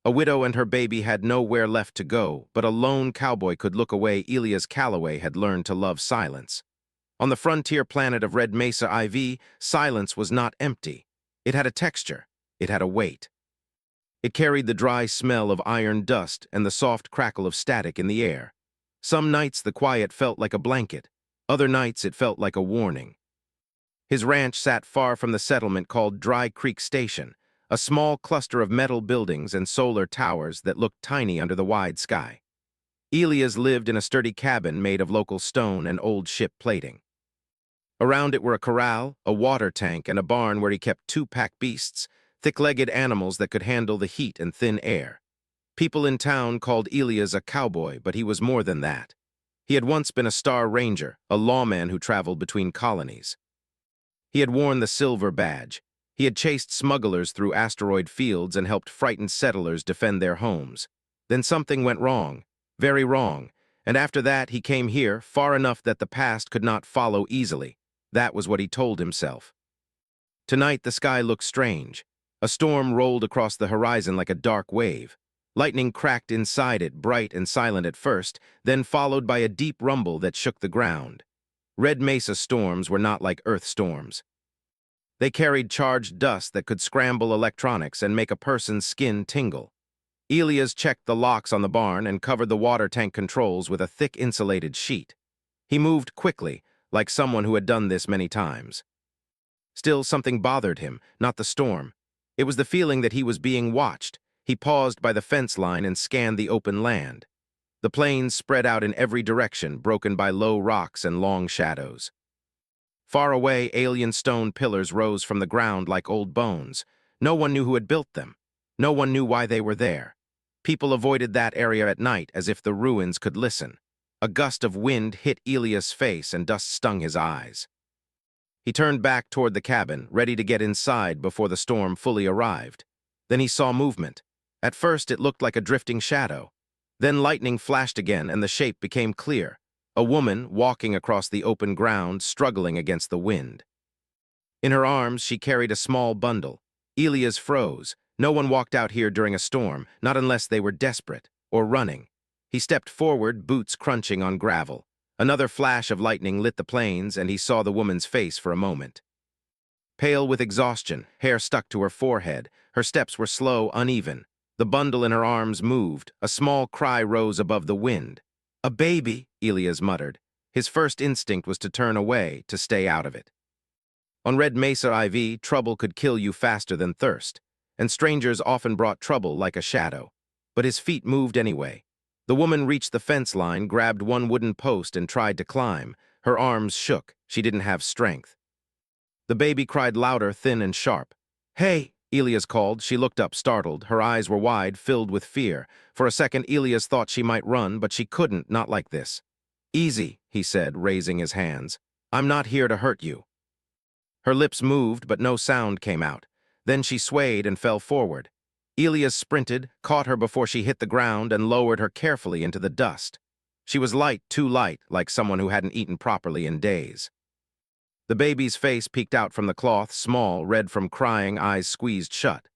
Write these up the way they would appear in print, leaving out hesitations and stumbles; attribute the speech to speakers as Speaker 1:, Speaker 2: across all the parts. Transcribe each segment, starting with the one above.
Speaker 1: A widow and her baby had nowhere left to go, but a lone cowboy could look away. Elias Calloway had learned to love silence. On the frontier planet of Red Mesa IV, silence was not empty. It had a texture. It had a weight. It carried the dry smell of iron dust and the soft crackle of static in the air. Some nights the quiet felt like a blanket. Other nights it felt like a warning. His ranch sat far from the settlement called Dry Creek Station, a small cluster of metal buildings and solar towers that looked tiny under the wide sky. Elias lived in a sturdy cabin made of local stone and old ship plating. Around it were a corral, a water tank, and a barn where he kept two pack beasts, thick-legged animals that could handle the heat and thin air. People in town called Elias a cowboy, but he was more than that. He had once been a star ranger, a lawman who traveled between colonies. He had worn the silver badge. He had chased smugglers through asteroid fields and helped frightened settlers defend their homes. Then something went wrong, very wrong, and after that he came here far enough that the past could not follow easily. That was what he told himself. Tonight the sky looked strange. A storm rolled across the horizon like a dark wave. Lightning cracked inside it, bright and silent at first, then followed by a deep rumble that shook the ground. Red Mesa storms were not like Earth storms. They carried charged dust that could scramble electronics and make a person's skin tingle. Elias checked the locks on the barn and covered the water tank controls with a thick insulated sheet. He moved quickly, like someone who had done this many times. Still, something bothered him, not the storm. It was the feeling that he was being watched. He paused by the fence line and scanned the open land. The plains spread out in every direction, broken by low rocks and long shadows. Far away, alien stone pillars rose from the ground like old bones. No one knew who had built them. No one knew why they were there. People avoided that area at night as if the ruins could listen. A gust of wind hit Elias' face and dust stung his eyes. He turned back toward the cabin, ready to get inside before the storm fully arrived. Then he saw movement. At first it looked like a drifting shadow. Then lightning flashed again and the shape became clear. A woman walking across the open ground, struggling against the wind. In her arms she carried a small bundle. Elias froze. No one walked out here during a storm, not unless they were desperate or running. He stepped forward, boots crunching on gravel. Another flash of lightning lit the plains, and he saw the woman's face for a moment. Pale with exhaustion, hair stuck to her forehead, her steps were slow, uneven. The bundle in her arms moved. A small cry rose above the wind. "A baby," Elias muttered. His first instinct was to turn away, to stay out of it. On Red Mesa IV, trouble could kill you faster than thirst, and strangers often brought trouble like a shadow. But his feet moved anyway. The woman reached the fence line, grabbed one wooden post, and tried to climb. Her arms shook. She didn't have strength. The baby cried louder, thin and sharp. "Hey!" Elias called. She looked up, startled. Her eyes were wide, filled with fear. For a second, Elias thought she might run, but she couldn't, not like this. "Easy," he said, raising his hands. "I'm not here to hurt you." Her lips moved, but no sound came out. Then she swayed and fell forward. Elias sprinted, caught her before she hit the ground, and lowered her carefully into the dust. She was light, too light, like someone who hadn't eaten properly in days. The baby's face peeked out from the cloth, small, red from crying, eyes squeezed shut.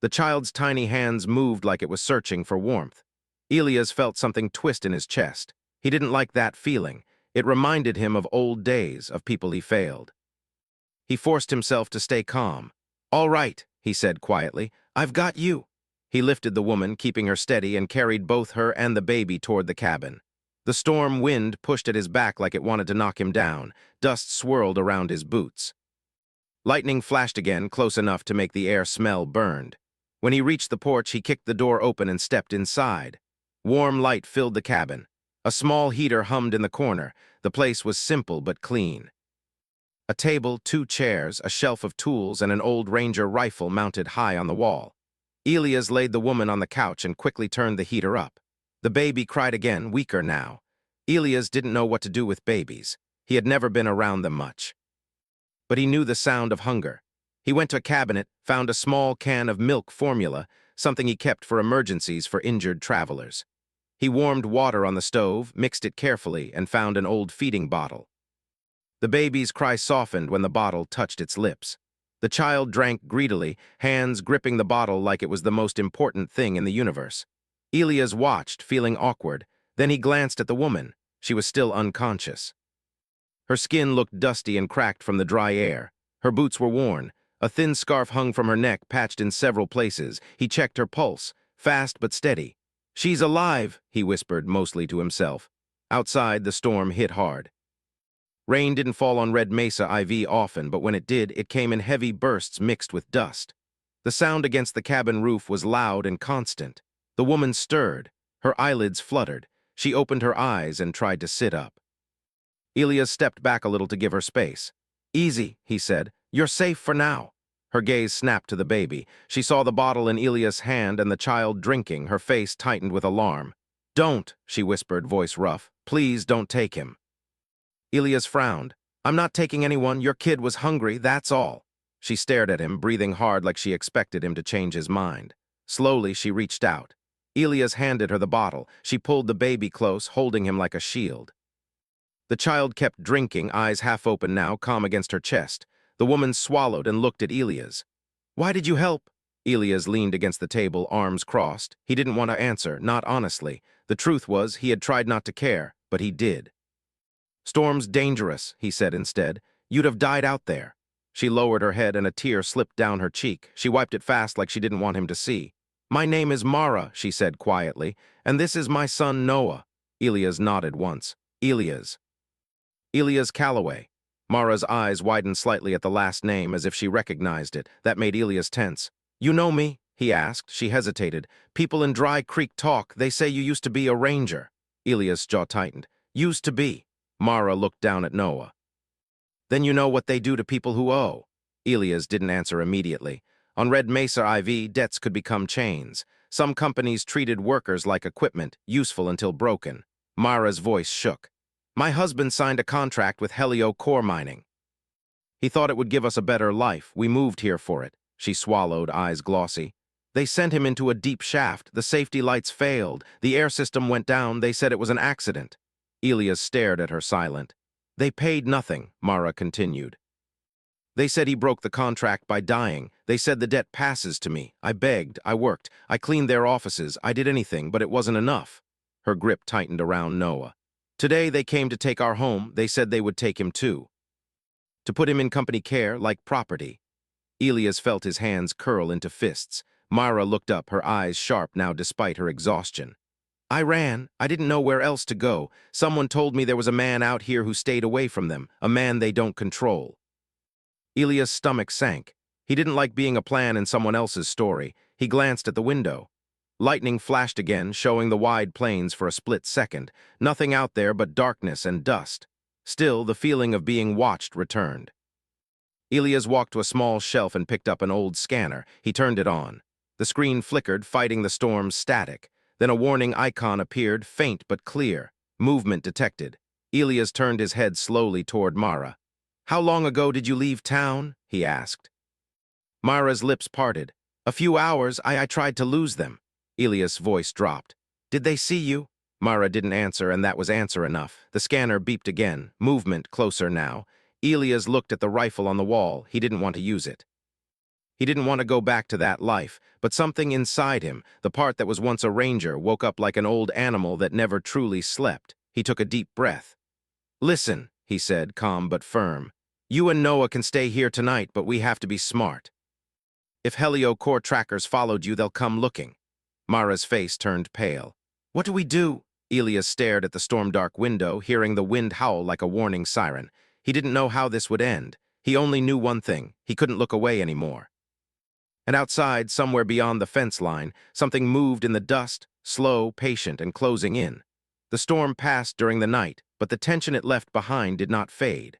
Speaker 1: The child's tiny hands moved like it was searching for warmth. Elias felt something twist in his chest. He didn't like that feeling. It reminded him of old days, of people he failed. He forced himself to stay calm. "All right," he said quietly. "I've got you." He lifted the woman, keeping her steady, and carried both her and the baby toward the cabin. The storm wind pushed at his back like it wanted to knock him down. Dust swirled around his boots. Lightning flashed again, close enough to make the air smell burned. When he reached the porch, he kicked the door open and stepped inside. Warm light filled the cabin. A small heater hummed in the corner. The place was simple but clean. A table, 2 chairs, a shelf of tools, and an old Ranger rifle mounted high on the wall. Elias laid the woman on the couch and quickly turned the heater up. The baby cried again, weaker now. Elias didn't know what to do with babies. He had never been around them much. But he knew the sound of hunger. He went to a cabinet, found a small can of milk formula, something he kept for emergencies for injured travelers. He warmed water on the stove, mixed it carefully, and found an old feeding bottle. The baby's cry softened when the bottle touched its lips. The child drank greedily, hands gripping the bottle like it was the most important thing in the universe. Elias watched, feeling awkward. Then he glanced at the woman. She was still unconscious. Her skin looked dusty and cracked from the dry air. Her boots were worn. A thin scarf hung from her neck, patched in several places. He checked her pulse, fast but steady. "She's alive," he whispered, mostly to himself. Outside, the storm hit hard. Rain didn't fall on Red Mesa IV often, but when it did, it came in heavy bursts mixed with dust. The sound against the cabin roof was loud and constant. The woman stirred. Her eyelids fluttered. She opened her eyes and tried to sit up. Elias stepped back a little to give her space. "Easy," he said. "You're safe for now." Her gaze snapped to the baby. She saw the bottle in Elias' hand and the child drinking. Her face tightened with alarm. "Don't," she whispered, voice rough. "Please don't take him." Elias frowned. "I'm not taking anyone. Your kid was hungry, that's all." She stared at him, breathing hard like she expected him to change his mind. Slowly, she reached out. Elias handed her the bottle. She pulled the baby close, holding him like a shield. The child kept drinking, eyes half open now, calm against her chest. The woman swallowed and looked at Elias. "Why did you help?" Elias leaned against the table, arms crossed. He didn't want to answer, not honestly. The truth was, he had tried not to care, but he did. "Storm's dangerous," he said instead. "You'd have died out there." She lowered her head and a tear slipped down her cheek. She wiped it fast like she didn't want him to see. "My name is Mara," she said quietly, "and this is my son Noah." Elias nodded once. "Elias." "Elias Calloway." Mara's eyes widened slightly at the last name as if she recognized it. That made Elias tense. "You know me?" he asked. She hesitated. "People in Dry Creek talk. They say you used to be a ranger." Elias' jaw tightened. "Used to be." Mara looked down at Noah. "Then you know what they do to people who owe." Elias didn't answer immediately. On Red Mesa IV, debts could become chains. Some companies treated workers like equipment, useful until broken. Mara's voice shook. "My husband signed a contract with Helio Core Mining. He thought it would give us a better life. We moved here for it." She swallowed, eyes glossy. "They sent him into a deep shaft. The safety lights failed. The air system went down. They said it was an accident." Elias stared at her silent. "They paid nothing," Mara continued. "They said he broke the contract by dying. They said the debt passes to me. I begged, I worked, I cleaned their offices, I did anything, but it wasn't enough." Her grip tightened around Noah. "Today they came to take our home. They said they would take him too. To put him in company care, like property." Elias felt his hands curl into fists. Mara looked up, her eyes sharp now despite her exhaustion. "I ran. I didn't know where else to go. Someone told me there was a man out here who stayed away from them, a man they don't control." Elias' stomach sank. He didn't like being a plan in someone else's story. He glanced at the window. Lightning flashed again, showing the wide plains for a split second. Nothing out there but darkness and dust. Still, the feeling of being watched returned. Elias walked to a small shelf and picked up an old scanner. He turned it on. The screen flickered, fighting the storm's static. Then a warning icon appeared, faint but clear. Movement detected. Elias turned his head slowly toward Mara. "How long ago did you leave town?" he asked. Mara's lips parted. "A few hours. I tried to lose them." Elias' voice dropped. "Did they see you?" Mara didn't answer, and that was answer enough. The scanner beeped again. Movement closer now. Elias looked at the rifle on the wall. He didn't want to use it. He didn't want to go back to that life, but something inside him, the part that was once a ranger, woke up like an old animal that never truly slept. He took a deep breath. "Listen," he said, calm but firm. "You and Noah can stay here tonight, but we have to be smart. If Helio Core trackers followed you, they'll come looking." Mara's face turned pale. "What do we do?" Elias stared at the storm-dark window, hearing the wind howl like a warning siren. He didn't know how this would end. He only knew one thing. He couldn't look away anymore. And outside, somewhere beyond the fence line, something moved in the dust, slow, patient, and closing in. The storm passed during the night, but the tension it left behind did not fade.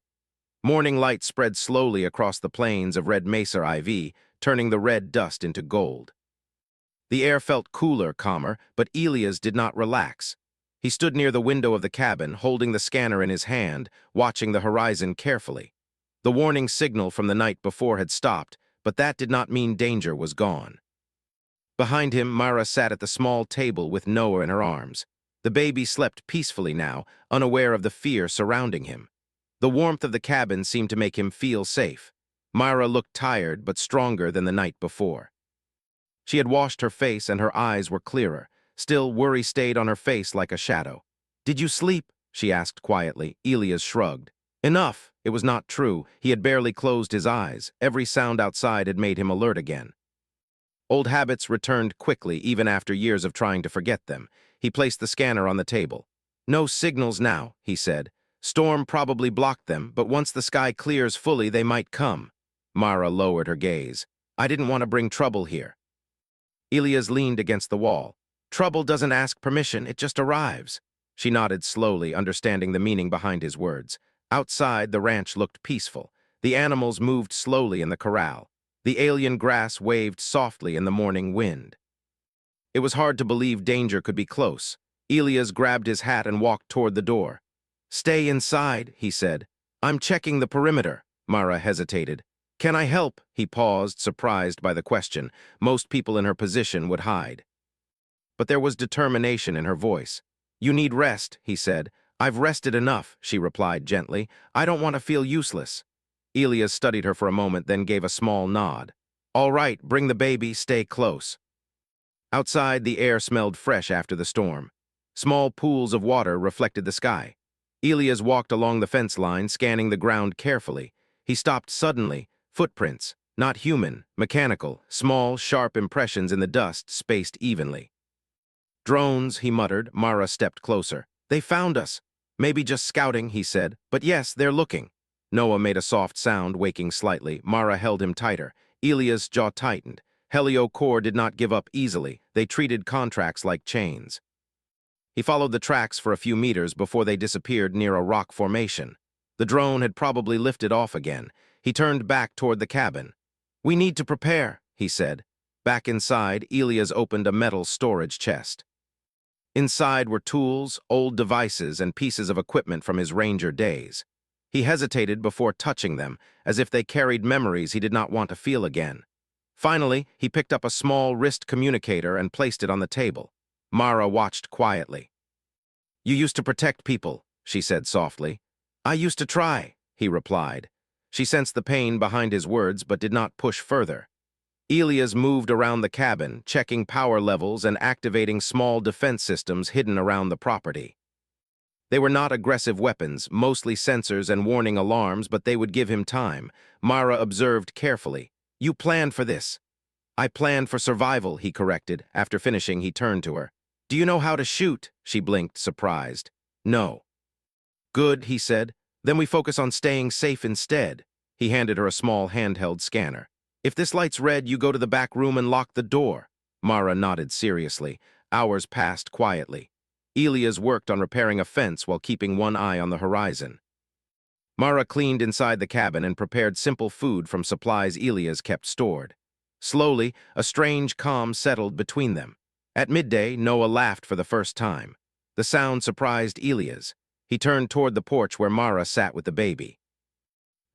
Speaker 1: Morning light spread slowly across the plains of Red Mesa IV, turning the red dust into gold. The air felt cooler, calmer, but Elias did not relax. He stood near the window of the cabin, holding the scanner in his hand, watching the horizon carefully. The warning signal from the night before had stopped, but that did not mean danger was gone. Behind him, Mara sat at the small table with Noah in her arms. The baby slept peacefully now, unaware of the fear surrounding him. The warmth of the cabin seemed to make him feel safe. Myra looked tired but stronger than the night before. She had washed her face and her eyes were clearer. Still, worry stayed on her face like a shadow. "Did you sleep?" she asked quietly. Elias shrugged. Enough. It was not true. He had barely closed his eyes. Every sound outside had made him alert again. Old habits returned quickly, even after years of trying to forget them. He placed the scanner on the table. "No signals now," he said. "Storm probably blocked them, but once the sky clears fully, they might come." Mara lowered her gaze. "I didn't want to bring trouble here." Elias leaned against the wall. "Trouble doesn't ask permission, it just arrives." She nodded slowly, understanding the meaning behind his words. Outside, the ranch looked peaceful. The animals moved slowly in the corral. The alien grass waved softly in the morning wind. It was hard to believe danger could be close. Elias grabbed his hat and walked toward the door. "Stay inside," he said. "I'm checking the perimeter." Mara hesitated. "Can I help?" He paused, surprised by the question. Most people in her position would hide. But there was determination in her voice. "You need rest," he said. "I've rested enough," she replied gently. "I don't want to feel useless." Elias studied her for a moment, then gave a small nod. "All right, bring the baby, stay close." Outside, the air smelled fresh after the storm. Small pools of water reflected the sky. Elias walked along the fence line, scanning the ground carefully. He stopped suddenly. Footprints, not human, mechanical, small, sharp impressions in the dust spaced evenly. "Drones," he muttered. Mara stepped closer. "They found us." "Maybe just scouting," he said. "But yes, they're looking." Noah made a soft sound, waking slightly. Mara held him tighter. Elias' jaw tightened. Helio Corps did not give up easily. They treated contracts like chains. He followed the tracks for a few meters before they disappeared near a rock formation. The drone had probably lifted off again. He turned back toward the cabin. "We need to prepare," he said. Back inside, Elias opened a metal storage chest. Inside were tools, old devices, and pieces of equipment from his ranger days. He hesitated before touching them, as if they carried memories he did not want to feel again. Finally, he picked up a small wrist communicator and placed it on the table. Mara watched quietly. "You used to protect people," she said softly. "I used to try," he replied. She sensed the pain behind his words but did not push further. Elias moved around the cabin, checking power levels and activating small defense systems hidden around the property. They were not aggressive weapons, mostly sensors and warning alarms, but they would give him time. Mara observed carefully. "You planned for this." "I planned for survival," he corrected. After finishing, he turned to her. "Do you know how to shoot?" She blinked, surprised. "No." "Good," he said. "Then we focus on staying safe instead." He handed her a small handheld scanner. "If this light's red, you go to the back room and lock the door." Mara nodded seriously. Hours passed quietly. Elias worked on repairing a fence while keeping one eye on the horizon. Mara cleaned inside the cabin and prepared simple food from supplies Elias kept stored. Slowly, a strange calm settled between them. At midday, Noah laughed for the first time. The sound surprised Elias. He turned toward the porch where Mara sat with the baby.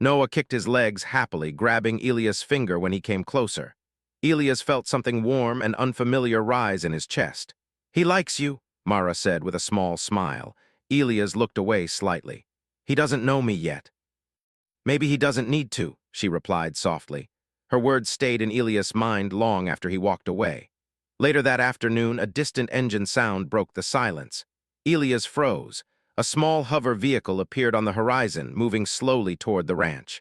Speaker 1: Noah kicked his legs happily, grabbing Elias' finger when he came closer. Elias felt something warm and unfamiliar rise in his chest. "He likes you," Mara said with a small smile. Elias looked away slightly. "He doesn't know me yet." "Maybe he doesn't need to," she replied softly. Her words stayed in Elias' mind long after he walked away. Later that afternoon, a distant engine sound broke the silence. Elias froze. A small hover vehicle appeared on the horizon, moving slowly toward the ranch.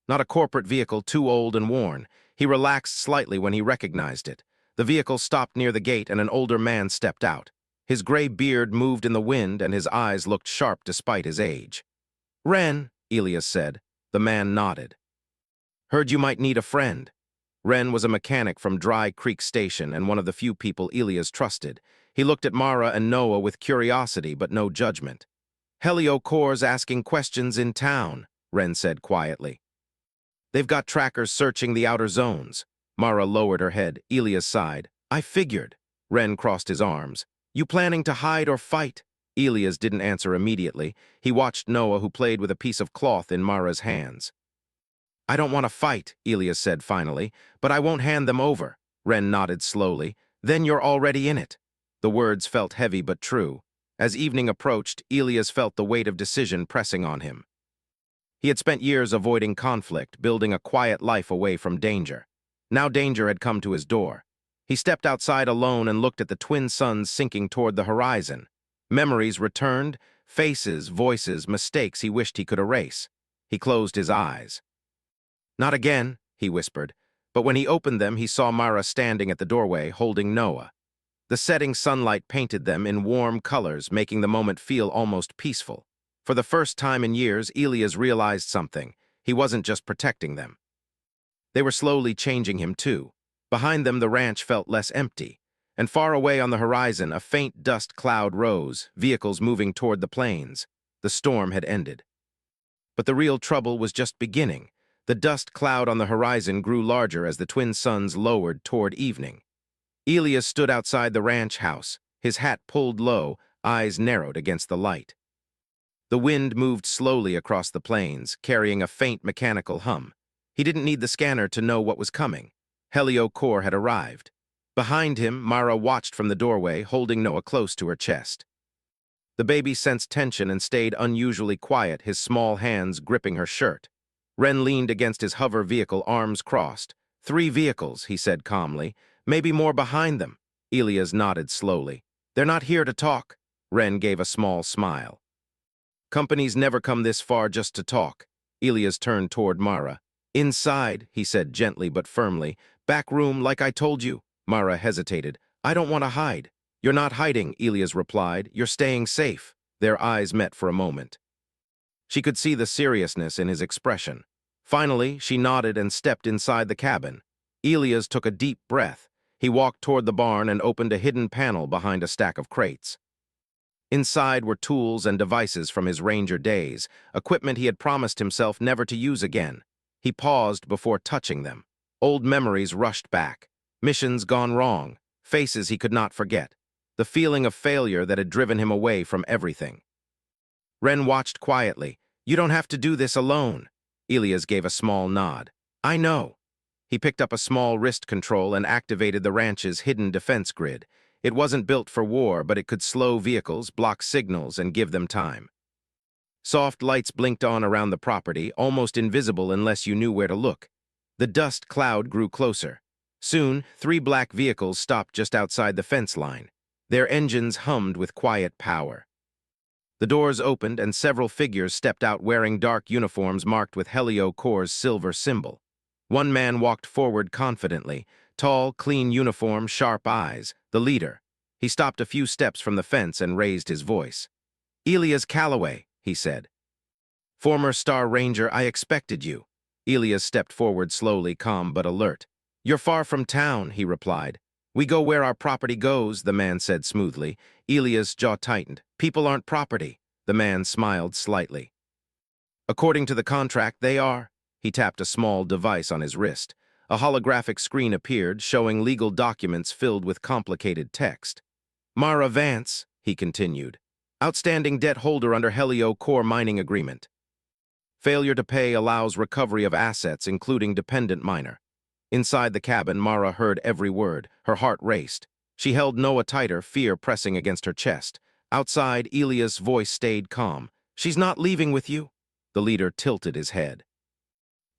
Speaker 1: Not a corporate vehicle, too old and worn. He relaxed slightly when he recognized it. The vehicle stopped near the gate and an older man stepped out. His gray beard moved in the wind and his eyes looked sharp despite his age. "Ren," Elias said. The man nodded. "Heard you might need a friend." Ren was a mechanic from Dry Creek Station and one of the few people Elias trusted. He looked at Mara and Noah with curiosity but no judgment. "Helio Corps asking questions in town," Ren said quietly. "They've got trackers searching the outer zones." Mara lowered her head. Elias sighed. "I figured." Ren crossed his arms. "You planning to hide or fight?" Elias didn't answer immediately. He watched Noah, who played with a piece of cloth in Mara's hands. "I don't want to fight," Elias said finally, "but I won't hand them over." Ren nodded slowly. "Then you're already in it." The words felt heavy but true. As evening approached, Elias felt the weight of decision pressing on him. He had spent years avoiding conflict, building a quiet life away from danger. Now danger had come to his door. He stepped outside alone and looked at the twin suns sinking toward the horizon. Memories returned, faces, voices, mistakes he wished he could erase. He closed his eyes. "Not again," he whispered, but when he opened them he saw Mara standing at the doorway, holding Noah. The setting sunlight painted them in warm colors, making the moment feel almost peaceful. For the first time in years, Elias realized something. He wasn't just protecting them. They were slowly changing him too. Behind them the ranch felt less empty, and far away on the horizon a faint dust cloud rose, vehicles moving toward the plains. The storm had ended. But the real trouble was just beginning. The dust cloud on the horizon grew larger as the twin suns lowered toward evening. Elias stood outside the ranch house, his hat pulled low, eyes narrowed against the light. The wind moved slowly across the plains, carrying a faint mechanical hum. He didn't need the scanner to know what was coming. Helio Core had arrived. Behind him, Mara watched from the doorway, holding Noah close to her chest. The baby sensed tension and stayed unusually quiet, his small hands gripping her shirt. Ren leaned against his hover vehicle, arms crossed. "3 vehicles," he said calmly. "Maybe more behind them." Elias nodded slowly. "They're not here to talk." Ren gave a small smile. "Companies never come this far just to talk." Elias turned toward Mara. "Inside," he said gently but firmly. "Back room, like I told you." Mara hesitated. "I don't want to hide." "You're not hiding," Elias replied. "You're staying safe." Their eyes met for a moment. She could see the seriousness in his expression. Finally, she nodded and stepped inside the cabin. Elias took a deep breath. He walked toward the barn and opened a hidden panel behind a stack of crates. Inside were tools and devices from his ranger days, equipment he had promised himself never to use again. He paused before touching them. Old memories rushed back. Missions gone wrong. Faces he could not forget. The feeling of failure that had driven him away from everything. Ren watched quietly. "You don't have to do this alone." Elias gave a small nod. "I know." He picked up a small wrist control and activated the ranch's hidden defense grid. It wasn't built for war, but it could slow vehicles, block signals, and give them time. Soft lights blinked on around the property, almost invisible unless you knew where to look. The dust cloud grew closer. Soon, 3 black vehicles stopped just outside the fence line. Their engines hummed with quiet power. The doors opened and several figures stepped out wearing dark uniforms marked with Helio Core's silver symbol. One man walked forward confidently, tall, clean uniform, sharp eyes, the leader. He stopped a few steps from the fence and raised his voice. "Elias Calloway," he said. "Former Star Ranger, I expected you." Elias stepped forward slowly, calm but alert. "You're far from town," he replied. "We go where our property goes," the man said smoothly. Elias' jaw tightened. "People aren't property." The man smiled slightly. "According to the contract, they are." He tapped a small device on his wrist. A holographic screen appeared, showing legal documents filled with complicated text. "Mara Vance," he continued. "Outstanding debt holder under Helio Core mining agreement. Failure to pay allows recovery of assets, including dependent miner." Inside the cabin, Mara heard every word. Her heart raced. She held Noah tighter, fear pressing against her chest. Outside, Elias' voice stayed calm. "She's not leaving with you." The leader tilted his head.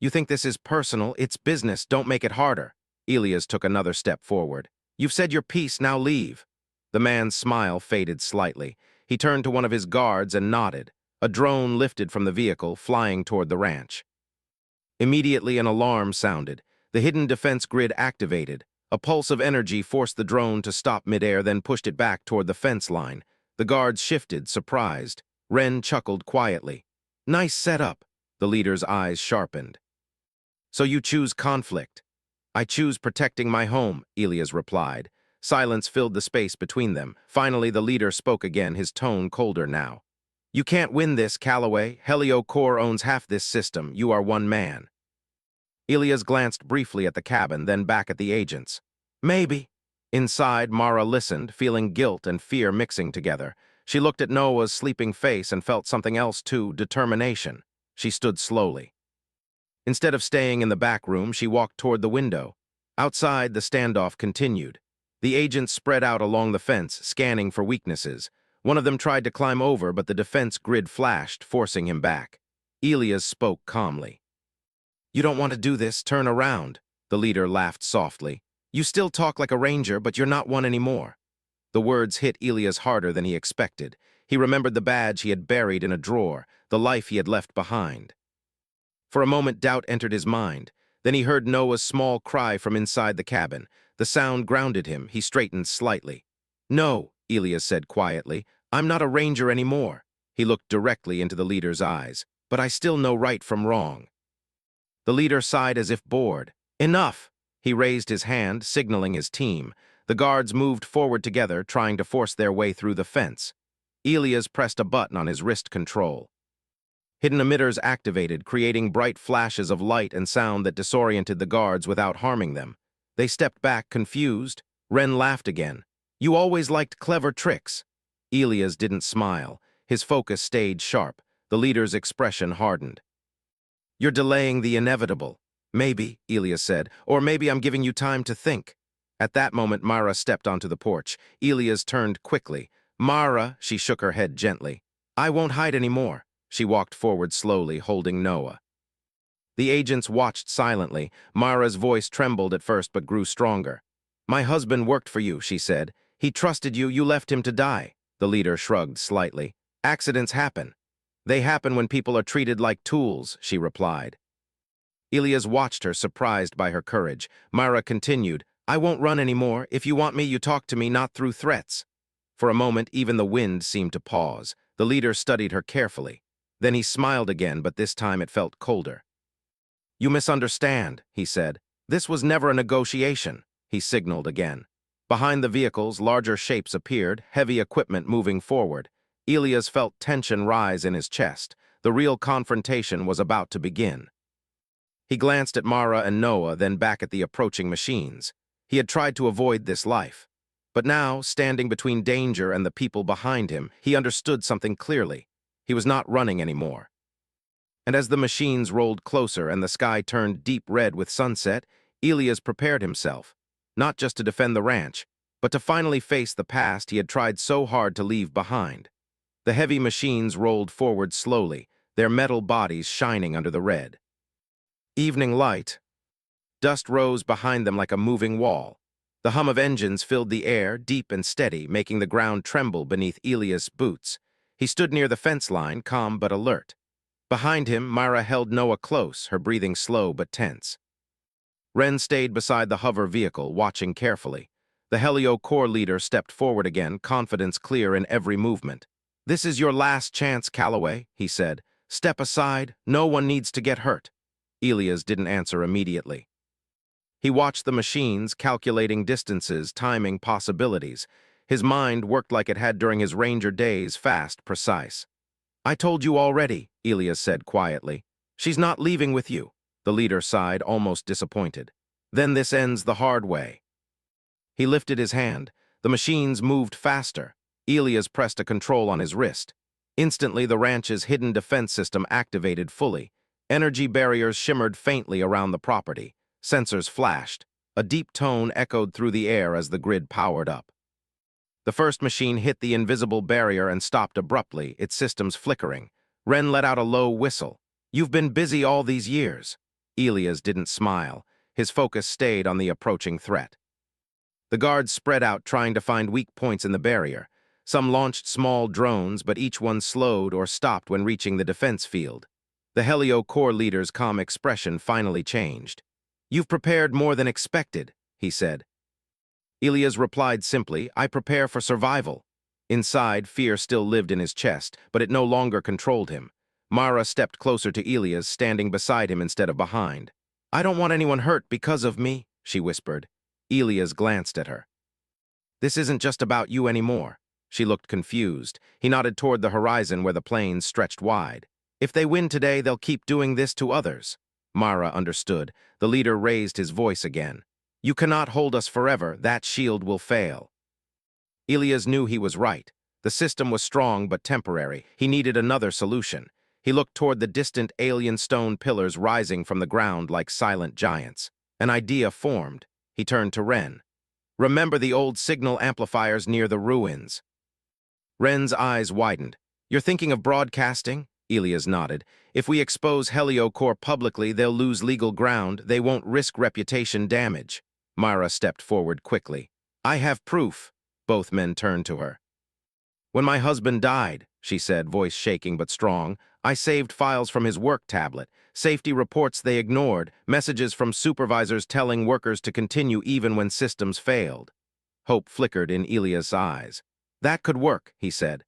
Speaker 1: "You think this is personal? It's business. Don't make it harder." Elias took another step forward. "You've said your piece, now leave." The man's smile faded slightly. He turned to one of his guards and nodded. A drone lifted from the vehicle, flying toward the ranch. Immediately, an alarm sounded. The hidden defense grid activated. A pulse of energy forced the drone to stop midair, then pushed it back toward the fence line. The guards shifted, surprised. Ren chuckled quietly. "Nice setup." The leader's eyes sharpened. "So you choose conflict." "I choose protecting my home," Elias replied. Silence filled the space between them. Finally, the leader spoke again, his tone colder now. "You can't win this, Calloway. Helio Core owns half this system. You are one man." Elias glanced briefly at the cabin, then back at the agents. "Maybe." Inside, Mara listened, feeling guilt and fear mixing together. She looked at Noah's sleeping face and felt something else too, determination. She stood slowly. Instead of staying in the back room, she walked toward the window. Outside, the standoff continued. The agents spread out along the fence, scanning for weaknesses. One of them tried to climb over, but the defense grid flashed, forcing him back. Elias spoke calmly. You don't want to do this, turn around. The leader laughed softly. You still talk like a ranger, but you're not one anymore. The words hit Elias harder than he expected. He remembered the badge he had buried in a drawer, the life he had left behind. For a moment, doubt entered his mind. Then he heard Noah's small cry from inside the cabin. The sound grounded him. He straightened slightly. No, Elias said quietly. I'm not a ranger anymore. He looked directly into the leader's eyes. But I still know right from wrong. The leader sighed as if bored. Enough! He raised his hand, signaling his team. The guards moved forward together, trying to force their way through the fence. Elias pressed a button on his wrist control. Hidden emitters activated, creating bright flashes of light and sound that disoriented the guards without harming them. They stepped back, confused. Ren laughed again. You always liked clever tricks. Elias didn't smile. His focus stayed sharp. The leader's expression hardened. You're delaying the inevitable. Maybe, Elias said, or maybe I'm giving you time to think. At that moment, Mara stepped onto the porch. Elias turned quickly. Mara, she shook her head gently. I won't hide anymore. She walked forward slowly, holding Noah. The agents watched silently. Mara's voice trembled at first but grew stronger. My husband worked for you, she said. He trusted you, you left him to die. The leader shrugged slightly. Accidents happen. They happen when people are treated like tools, she replied. Elias watched her, surprised by her courage. Mara continued, I won't run anymore. If you want me, you talk to me, not through threats. For a moment, even the wind seemed to pause. The leader studied her carefully. Then he smiled again, but this time it felt colder. You misunderstand, he said. This was never a negotiation. He signaled again. Behind the vehicles, larger shapes appeared, heavy equipment moving forward. Elias felt tension rise in his chest. The real confrontation was about to begin. He glanced at Mara and Noah, then back at the approaching machines. He had tried to avoid this life. But now, standing between danger and the people behind him, he understood something clearly. He was not running anymore. And as the machines rolled closer and the sky turned deep red with sunset, Elias prepared himself, not just to defend the ranch, but to finally face the past he had tried so hard to leave behind. The heavy machines rolled forward slowly, their metal bodies shining under the red. Evening light. Dust rose behind them like a moving wall. The hum of engines filled the air, deep and steady, making the ground tremble beneath Elias' boots. He stood near the fence line, calm but alert. Behind him, Mara held Noah close, her breathing slow but tense. Ren stayed beside the hover vehicle, watching carefully. The Helio Corps leader stepped forward again, confidence clear in every movement. This is your last chance, Calloway, he said. Step aside, no one needs to get hurt. Elias didn't answer immediately. He watched the machines, calculating distances, timing possibilities. His mind worked like it had during his ranger days, fast, precise. I told you already, Elias said quietly. She's not leaving with you. The leader sighed, almost disappointed. Then this ends the hard way. He lifted his hand. The machines moved faster. Elias pressed a control on his wrist. Instantly, the ranch's hidden defense system activated fully. Energy barriers shimmered faintly around the property. Sensors flashed. A deep tone echoed through the air as the grid powered up. The first machine hit the invisible barrier and stopped abruptly, its systems flickering. Ren let out a low whistle. You've been busy all these years. Elias didn't smile. His focus stayed on the approaching threat. The guards spread out, trying to find weak points in the barrier. Some launched small drones, but each one slowed or stopped when reaching the defense field. The Helio Corps leader's calm expression finally changed. You've prepared more than expected, he said. Elias replied simply, I prepare for survival. Inside, fear still lived in his chest, but it no longer controlled him. Mara stepped closer to Elias, standing beside him instead of behind. I don't want anyone hurt because of me, she whispered. Elias glanced at her. This isn't just about you anymore. She looked confused. He nodded toward the horizon where the plains stretched wide. If they win today, they'll keep doing this to others. Mara understood. The leader raised his voice again. You cannot hold us forever. That shield will fail. Elias knew he was right. The system was strong but temporary. He needed another solution. He looked toward the distant alien stone pillars rising from the ground like silent giants. An idea formed. He turned to Ren. Remember the old signal amplifiers near the ruins. Ren's eyes widened. You're thinking of broadcasting? Elias nodded. If we expose Heliocore publicly, they'll lose legal ground. They won't risk reputation damage. Mara stepped forward quickly. I have proof. Both men turned to her. When my husband died, she said, voice shaking but strong, I saved files from his work tablet, safety reports they ignored, messages from supervisors telling workers to continue even when systems failed. Hope flickered in Elias' eyes. That could work, he said.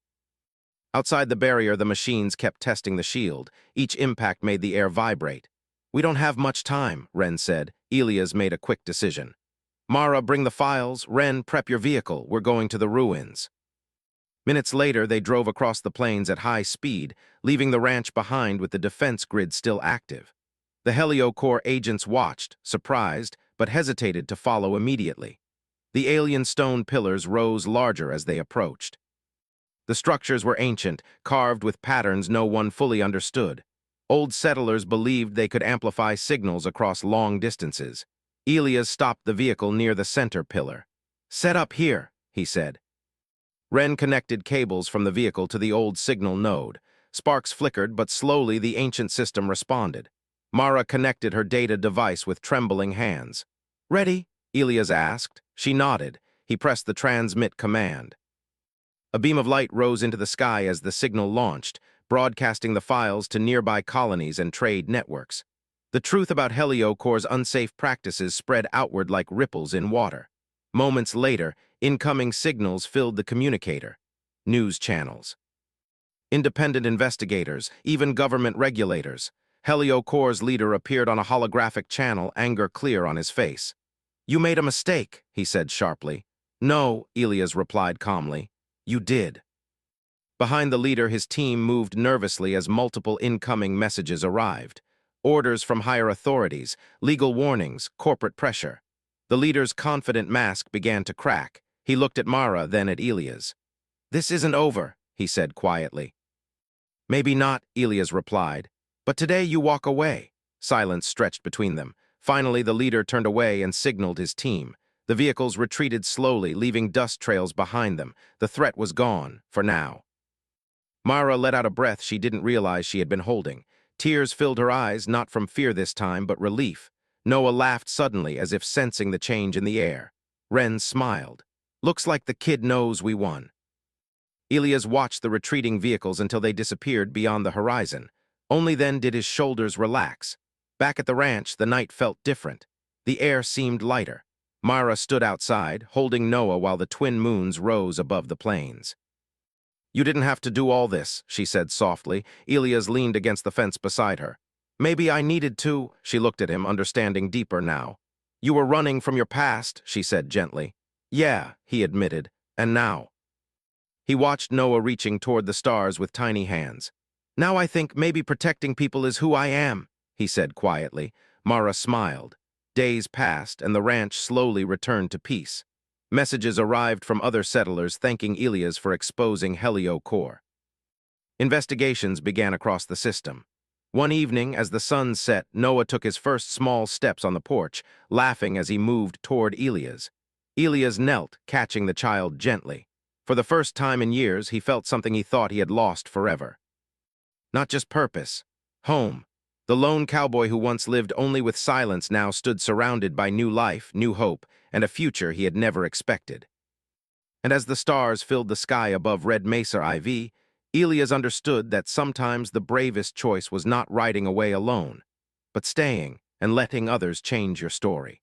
Speaker 1: Outside the barrier, the machines kept testing the shield. Each impact made the air vibrate. We don't have much time, Ren said. Elias made a quick decision. Mara, bring the files. Ren, prep your vehicle. We're going to the ruins. Minutes later, they drove across the plains at high speed, leaving the ranch behind with the defense grid still active. The Heliocore agents watched, surprised, but hesitated to follow immediately. The alien stone pillars rose larger as they approached. The structures were ancient, carved with patterns no one fully understood. Old settlers believed they could amplify signals across long distances. Elias stopped the vehicle near the center pillar. Set up here, he said. Ren connected cables from the vehicle to the old signal node. Sparks flickered, but slowly the ancient system responded. Mara connected her data device with trembling hands. Ready? Elias asked. She nodded. He pressed the transmit command. A beam of light rose into the sky as the signal launched, broadcasting the files to nearby colonies and trade networks. The truth about Heliocore's unsafe practices spread outward like ripples in water. Moments later, incoming signals filled the communicator. News channels. Independent investigators, even government regulators. Heliocore's leader appeared on a holographic channel, anger clear on his face. You made a mistake, he said sharply. No, Elias replied calmly. You did. Behind the leader, his team moved nervously as multiple incoming messages arrived. Orders from higher authorities, legal warnings, corporate pressure. The leader's confident mask began to crack. He looked at Mara, then at Elias. This isn't over, he said quietly. Maybe not, Elias replied. But today you walk away. Silence stretched between them. Finally, the leader turned away and signaled his team. The vehicles retreated slowly, leaving dust trails behind them. The threat was gone, for now. Mara let out a breath she didn't realize she had been holding. Tears filled her eyes, not from fear this time, but relief. Noah laughed suddenly, as if sensing the change in the air. Ren smiled. Looks like the kid knows we won. Elias watched the retreating vehicles until they disappeared beyond the horizon. Only then did his shoulders relax. Back at the ranch, the night felt different. The air seemed lighter. Mara stood outside, holding Noah while the twin moons rose above the plains. You didn't have to do all this, she said softly. Elias leaned against the fence beside her. Maybe I needed to, she looked at him, understanding deeper now. You were running from your past, she said gently. Yeah, he admitted. And now? He watched Noah reaching toward the stars with tiny hands. Now I think maybe protecting people is who I am, he said quietly. Mara smiled. Days passed, and the ranch slowly returned to peace. Messages arrived from other settlers thanking Elias for exposing Heliocore. Investigations began across the system. One evening, as the sun set, Noah took his first small steps on the porch, laughing as he moved toward Elias. Elias knelt, catching the child gently. For the first time in years, he felt something he thought he had lost forever. Not just purpose. Home. The lone cowboy who once lived only with silence now stood surrounded by new life, new hope, and a future he had never expected. And as the stars filled the sky above Red Mesa IV, Elias understood that sometimes the bravest choice was not riding away alone, but staying and letting others change your story.